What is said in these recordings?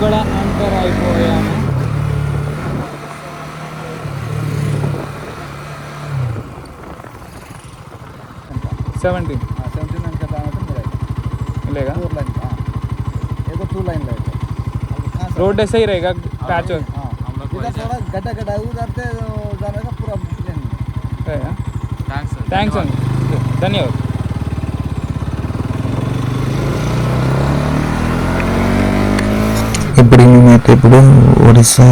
కూడా ఎంటర్ అయిపోయాము. सेवेंटीन मिलेगा. टू लाइन रोड ऐसा ही रहेगा पैच इधर थोड़ा गड्ढा गड्ढा उधर से जाने का पूरा प्लेन रहेगा. थैंक्स अंడి, ధన్యవాదాలు. ఇప్పుడు మేమైతే Odisha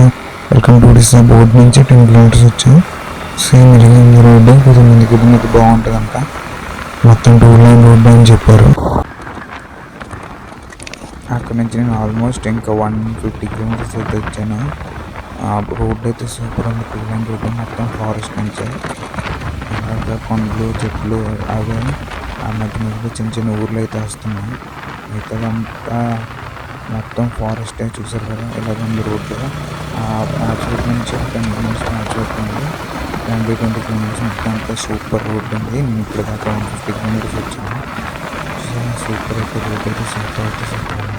welcome to Odisha board నుంచి 10 కిలోమీటర్స్ వచ్చాం. సేమ్ ఇలాగే రోడ్డు కొద్దిమందికి మీకు బాగుంటుంది అంట. మొత్తం 2 లైన్ రోడ్డు అని చెప్పారు. అక్కడ నుంచి నేను ఆల్మోస్ట్ ఇంకా 150 కిలోమీటర్స్ అయితే వచ్చాను. ఆ రోడ్డు అయితే సూపర్ ఉంది. 2 లైన్ రోడ్డు మొత్తం ఫారెస్ట్ నుంచి అలాగే కొండలు చెట్లు అవే ఆ మధ్య మధ్యలో చిన్న చిన్న ఊర్లు అయితే వస్తున్నాయి. మిగతాదంతా మొత్తం ఫారెస్టే. చూసారు కదా ఇలాగ రోడ్డు. ఆ చోటు నుంచి 10 కిలోమీటర్స్ ఆ చోటు ఉంది 20 కిలోమీటర్స్ మొత్తం అంతా సూపర్ రోడ్డు ఉంది. నేను ఇప్పుడు దాకా 150 కిలోమీటర్స్ వచ్చాను. సూపర్ అయితే రోడ్డు అయితే సూపర్ ఉంది.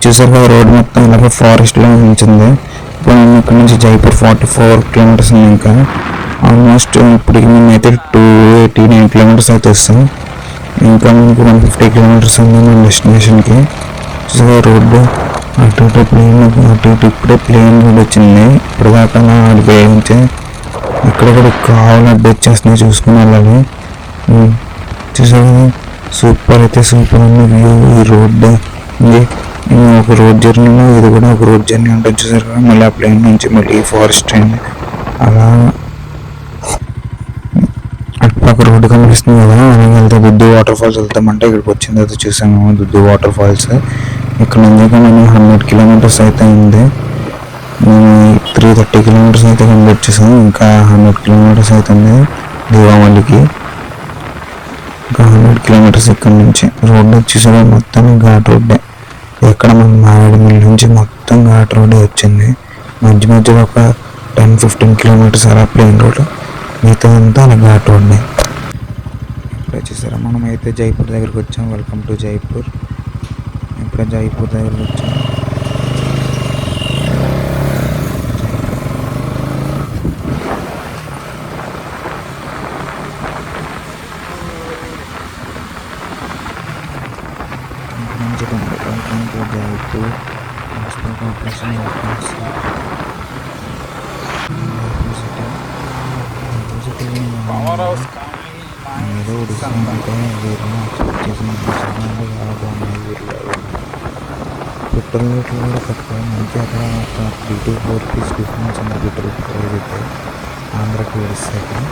చూసారు కదా రోడ్ మొత్తం ఇలాగే ఫారెస్ట్లో ఉంచింది. ఇప్పుడు మేము ఇక్కడ నుంచి జైపూర్ 44 కిలోమీటర్స్ ఉంది. ఇంకా ఆల్మోస్ట్ ఇప్పుడు మేమైతే 289 కిలోమీటర్స్ అయితే వస్తాం. ఇంకా మనకు 150 కిలోమీటర్స్ ఉంది మన డెస్టినేషన్కి. చూసారు రోడ్డు అటు ఇటు ప్లేన్ ఇప్పుడే ప్లేన్ రోడ్ వచ్చింది. ఇప్పుడు దాకా వేయించే ఇక్కడ కూడా కావాలి అడ్డు వచ్చేస్తున్నాయి చూసుకుని వెళ్ళాలి. చూసారు సూపర్ అయితే సూపర్ ఉంది వ్యూ. ఈ రోడ్డు ఒక రోడ్ జర్నీలో ఇది కూడా ఒక రోడ్ జర్నీ ఉంటుంది. చూసారు కదా మళ్ళీ ఆ ప్లేన్ నుంచి మళ్ళీ ఫారెస్ట్ అండి. అలా అటుపక్క రోడ్డు కనిపిస్తుంది కదా. అలాగే వెళ్తే దుద్దు వాటర్ ఫాల్స్ వెళ్తామంటే ఇక్కడికి వచ్చిన తర్వాత చూసాము దుద్దు వాటర్ ఫాల్స్. ఇక్కడ నుంచి మేము 100 కిలోమీటర్స్ అయితే ఉంది. మేము 330 కిలోమీటర్స్ అయితే కంప్లీట్ చేసాము. ఇంకా 100 కిలోమీటర్స్ అవుతుంది దీపావళికి. ఇంకా 100 కిలోమీటర్స్ ఇక్కడ నుంచి రోడ్డు వచ్చేసరికి మొత్తం ఘాట్ రోడ్డే. ఎక్కడ మన మారేడుమిల్లి నుంచి మొత్తం ఘాట్ రోడ్డే వచ్చింది. మధ్య మధ్యలో ఒక 10-15 కిలోమీటర్స్ అలా ప్లేన్ రోడ్, మిగతా అంతా అలా ఘాట్ రోడ్డే. ఇప్పుడు వచ్చేసారా మనం అయితే జైపూర్ దగ్గరికి వచ్చాం. Welcome to Jaipur. ఇప్పుడు జైపూర్ దగ్గరికి వచ్చాం. జైపూర్ మున్సిపల్ కార్పొరేషన్ ఏదో ఉడిస్తుంటే వీరిని ఎక్స్పెక్ట్ చేసిన చాలా బాగున్నాయి. వీళ్ళు పెట్రోల్ రేట్లు కూడా తక్కువ. మనకి అక్కడ ఒక 3 to 4 రూపీస్ డిఫరెన్స్ ఉంది పెట్రోల్ రేట్ ఆంధ్రాకి వేస్తాయి.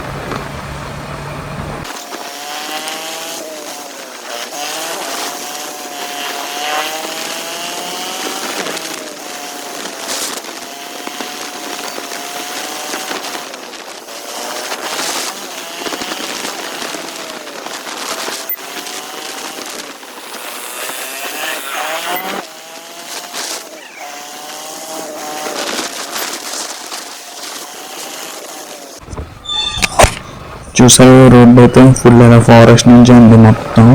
చూసారు రోడ్డు అయితే ఫుల్ అలా ఫారెస్ట్ నుంచి ఉంది మొత్తం.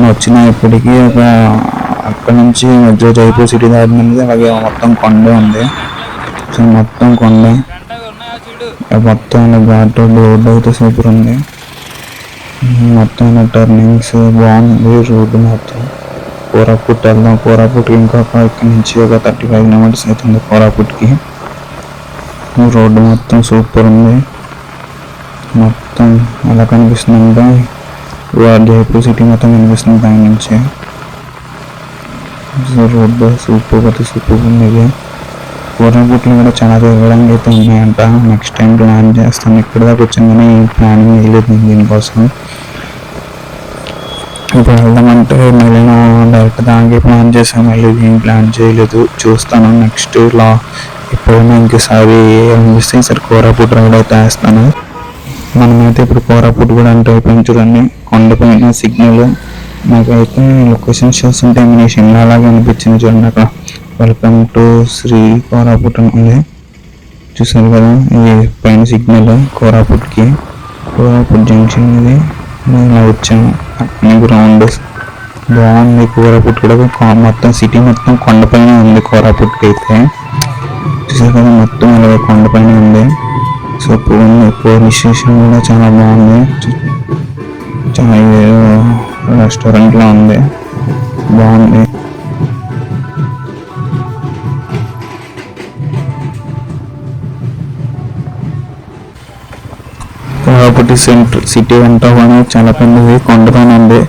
వచ్చిన ఇప్పటికీ ఒక అక్కడ నుంచి మధ్య జైపూర్ సిటీ దాటినది అలాగే మొత్తం కొండ ఉంది. సో మొత్తం కొండ మొత్తం ఘాట్ రోడ్డు అయితే సూపర్ ఉంది. మొత్తం టర్నింగ్స్ బాగుంది రోడ్డు మొత్తం. కోరాపుట్ వెళ్దాం. కోరాపుట్ ఇంకొక ఇక్కడ నుంచి ఒక 35 కిలోమీటర్స్ అవుతుంది కోరాపుట్కి. రోడ్డు మొత్తం సూపర్ ఉంది. మొత్తం ఎలా కనిపిస్తుందంటే జైపూర్ సిటీ మొత్తం కనిపిస్తుంది పైన నుంచి. రోడ్డు సూపర్ అయితే సూపర్ ఉంది. ఇది కోరాపుట్లో కూడా చాలా తిరగడానికి అయితే ఉన్నాయంట. నెక్స్ట్ టైం ప్లాన్ చేస్తాను. ఇక్కడ దాకా వచ్చాను కానీ ప్లానింగ్ వేయలేదు దీనికోసం. ఇప్పుడు వెళ్దామంటే మళ్ళీ డైరెక్ట్ దానికి ప్లాన్ చేసాను. మళ్ళీ ఏం ప్లాన్ చేయలేదు. చూస్తాను నెక్స్ట్ ఎప్పుడైనా ఇంకోసారి అనిపిస్తే ఈసారి కోరాపుట్ రైడ్ అయితే వేస్తాను. మనమైతే ఇప్పుడు కోరాపుట్ కూడా అంటే అయిపోయింది చూడండి. కొండపైన సిగ్నల్ నాకైతే లొకేషన్ చూస్తుంటే మన షిమ్లా లాగా అనిపించింది చూడండి. అక్కడ వెల్కమ్ టు శ్రీ కోరాపుట్ అని ఉంది చూసారు కదా. ఇది పైన సిగ్నల్ కోరాపుట్కి, కోరాపుట్ జంక్షన్ ఇది. ఇలా వచ్చాము గ్రౌండ్ బాగుంది. కోరాపుట్ కూడా మొత్తం సిటీ మొత్తం కొండపైన ఉంది. కోరాపుట్కి అయితే చూసారు కదా, మొత్తం అలాగే కొండపైన ఉంది. సో పోలీస్ స్టేషన్ కూడా చాలా బాగుంది. చాలా రెస్టారెంట్ లా ఉంది, బాగుంది. కోరాపుట్ సిటీ అంతా కూడా చాలా పెద్దది, కొండపైన ఉంది.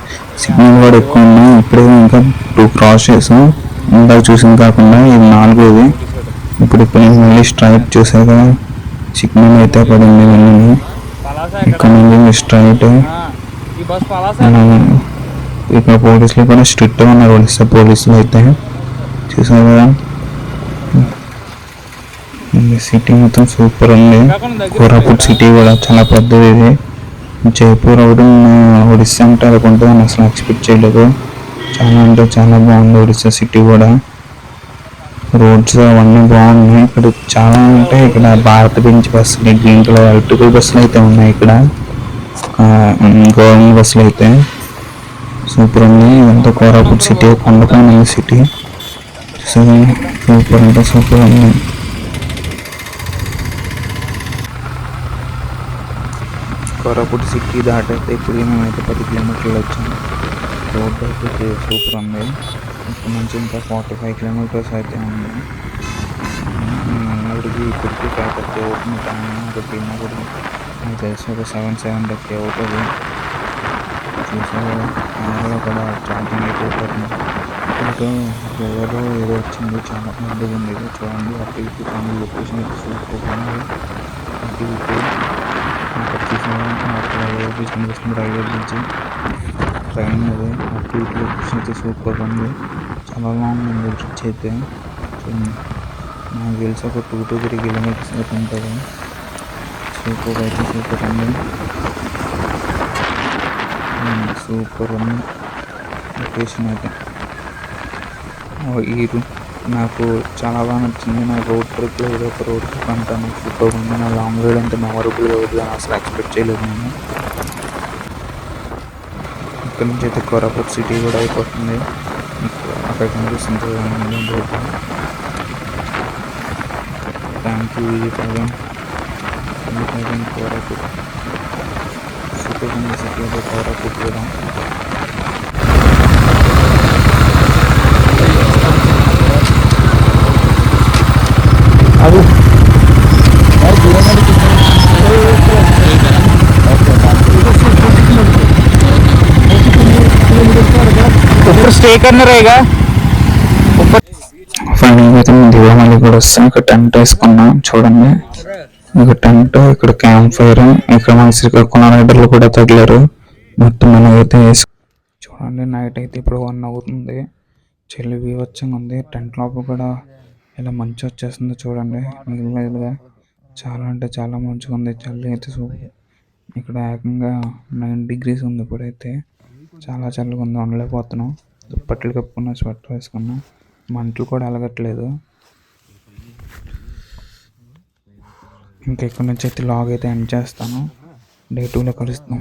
సిగ్నల్ కూడా ఎక్కువ ఉన్నాయి. ఇప్పుడే ఇంకా 2 క్రాస్ చేసాం. ఇందాక చూసింది కాకుండా ఇది 4ది. ఇప్పుడు మళ్ళీ స్ట్రైట్ చూసారు కదా, సిగ్నల్ అయితే పడింది. మళ్ళీ ఇక్కడ నుంచి స్ట్రైట్. ఇక్కడ పోలీసులు కూడా స్ట్రిక్ట్గా ఉన్నారు. ఒడిస్సా పోలీసులు అయితే చూసారు కదా. సిటీ మొత్తం సూపర్ ఉంది. కోరాపుట్ సిటీ కూడా చాలా పెద్దది. ఇది జైపూర్ అవడం ఒడిస్సా అంటే అనుకుంటే నేను అసలు ఎక్స్పెక్ట్ చేయలేదు. చాలా అంటే చాలా బాగుంది ఒడిస్సా సిటీ కూడా. రోడ్స్ అవన్నీ బాగున్నాయి. ఇక్కడ చాలా అంటే ఇక్కడ భారత్ బెంచ్ బస్సులు, గ్రీన్ కలర్ ఎలక్ట్రికల్ బస్సులు అయితే ఉన్నాయి. ఇక్కడ గవర్నమెంట్ బస్సులు అయితే సూపర్ ఉంది. ఇదంతా కోరాపుట్ సిటీ, కొండపైన సిటీ. సూపర్ అంటే సూపర్ ఉంది. కోరాపుట్ సిటీ దాటైతే ఇప్పుడు మేమైతే 10 కిలోమీటర్లు వచ్చాము. రోడ్ అయితే సూపర్ ఉంది. ఇక్కడ నుంచి ఇంకా 45 కిలోమీటర్స్ అయితే ఉంది. అక్కడికి ఇప్పటికీ 5:30 అవుతుంది టైం. అక్కడికి కూడా నాకు తెలిసి ఒక 7:30 అవుతుంది. చూసారు కెమెరాలో కూడా ఛార్జింగ్ అయితే అయిపోతుంది. ఇంకా ఎవరో ఏదో వచ్చింది, చాలా పెద్దగా ఉంది. ఇది చూడండి, అటు ఇటు కానీ లొకేషన్ అయితే సూపర్ ఉంది. అటు ఇటు అక్కడ చూసిన రైల్వే బ్రిడ్జ్ కనిపిస్తుంది. రైల్వే బ్రిడ్జ్ ట్రైన్ అది అటు ఇటు లొకేషన్ అయితే సూపర్ ఉంది. చాలా లాంగ్ ఉంది బ్రిడ్జ్ అయితే. నాకు తెలిసి ఒక 2 to 3 కిలోమీటర్స్ అయితే ఉంటుంది. సూపర్ అయితే సూపర్ ఉంది. సూపర్ ఉంది లొకేషన్ అయితే. ఈ నాకు చాలా బాగా నచ్చింది. నా రోడ్ ట్రిప్లో ఏదో ఒక రోడ్ ట్రిప్ అంతా నాకు సూపర్ ఉంది. నా లాంగ్ రైడ్ అంతా మెమొరబుల్గా అవుతుంది అని అసలు ఎక్స్పెక్ట్ చేయలేదు నేను. ఇక్కడ నుంచి అయితే కోరాపుట్ సిటీ కూడా అయిపోతుంది. అక్కడ కనిపిస్తుంది road. Thank you Vijayapalem. Koraput super ఉంది సిటీ అయితే కోరాపుట్ కూడా. ऊपर स्टे करना रहेगा ऊपर. ఫైనల్గా అయితే మేము దివాళీ కూడా వస్తాం. ఇక్కడ టెంట్ వేసుకున్నాం చూడండి. ఇక్కడ టెంట్, ఇక్కడ క్యాంప్ ఫైర్, ఇక్కడ మన శ్రీకాకుళం రైడర్లు కూడా తగిలారు. మొత్తం మనకైతే చూడండి. నైట్ అయితే ఇప్పుడు 1 అవుతుంది. చలి బీభత్సంగా ఉంది. టెంట్ లోపల కూడా ఇలా మంచు వచ్చేస్తుంది చూడండి. మిగిలినగా చాలా అంటే చాలా మంచిగా ఉంది. చలి అయితే ఇక్కడ ఏకంగా 9 degrees ఉంది ఇప్పుడైతే. చాలా చల్లగా ఉంది, ఉండలేకపోతున్నాం. దుప్పట్లు కప్పుకున్నా, స్వెటర్ వేసుకున్నా, మంటలు కూడా అలగట్లేదు. ఇంకా ఇక్కడ నుంచి అయితే లాగ్ అయితే ఎండ్ చేస్తాను. Day 2లో కలుస్తాం.